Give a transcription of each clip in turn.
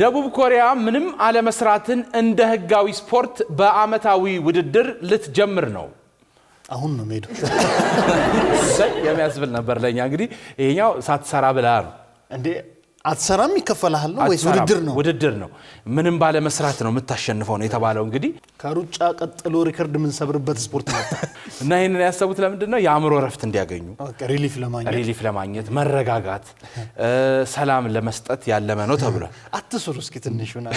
ደቡብ ኮሪያ ምንም አለመስራትን እንደ ህጋዊ ስፖርት በአመታዊ ውድድር ልትጀምር ነው አሁን ነው ሜዶ የሚያስብል ነበር ለኛ እንግዲህ ይሄኛው ሳትሰራ ብላ ነው እንዴ አትሰራም ይከፈላል ነው ወይስ ውድድር ነው ምንም ባለ መስራት ነው የምታሸንፈው ነው የተባለው እንግዲህ ከሩጫ ቀጥሎ ሪከርድ ምን ሰብርበት ስፖርት ነው እና ይሄንን ያሰቡት ለምንድነው የአእምሮ ረፍት እንዲያገኙ ሪሊፍ ለማግኘት መረጋጋት ሰላም ለመስጠት ያለመ ነው ተብሏል አትስሩ እስኪ ትንሽና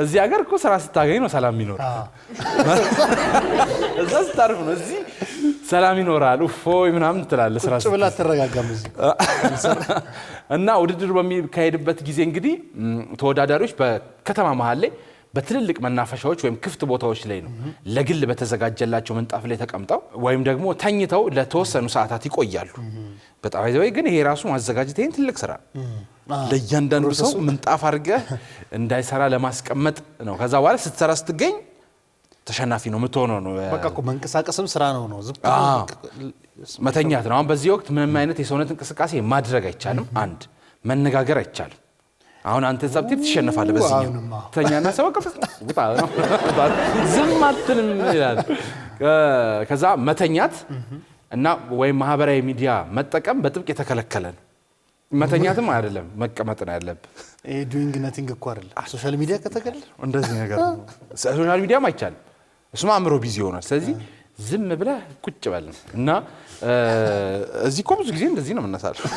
እዚህ ሀገር እኮ ስራ ስታገኝ ነው ሰላም ይኖር እዛ ስታርፍ ነው እዚህ ሰላም ይኖራል ኡፎይ ምናምን ትላለህ ስራ ቁጭ ብላ ተረጋጋም እዚህ እና ውድድር በሚካሄድበት ጊዜ እንግዲህ ተወዳዳሪዎች በከተማ መሃል ላይ በትልልቅ መናፈሻዎች ወይም ክፍት ቦታዎች ላይ ነው ለግል በተዘጋጀላቸው ምንጣፍ ላይ ተቀምጠው ወይም ደግሞ ተኝተው ለተወሰኑ ሰዓታት ይቆያሉ በጣም አይዘው ግን ይሄ ራሱ ማዘጋጀት ይሄን ትልቅ ስራ ለእያንዳንዱ ሰው ምንጣፍ አድርገህ እንዳይሰራ ለማስቀመጥ ነው ከዛ በኋላ ስትሰራ ስትገኝ ተሸናፊ ነው የምትሆነው ነው በቃ እኮ መንቀሳቀስም ስራ ነው መተኛት ነው አሁን በዚህ ወቅት ምንም አይነት የሰውነት እንቅስቃሴ ማድረግ አይቻልም አንድ መነጋገር አይቻልም አሁን አንተ ሰብቲት ትሸነፋለህ በዚህኛው ተኛና ሰው ወጣ ነው ዝም አትልም ይላል ከዛ መተኛት እና ወይ ማህበራዊ ሚዲያ መጠቀም በጥብቅ የተከለከለ ነው መተኛትም አይደለም መቀመጥ ነው ያለብህ ዱዊንግ ነቲንግ እኮ አይደለም ሶሻል ሚዲያ ከተከለ እንደዚህ ነገር ነው ሶሻል ሚዲያም አይቻልም እሱማ አምሮ ቢዚ ሆኗል ስለዚህ ዝም ብለህ ቁጭ በል እና እዚህ እኮ ብዙ ጊዜ እንደዚህ ነው የምናሳልፈው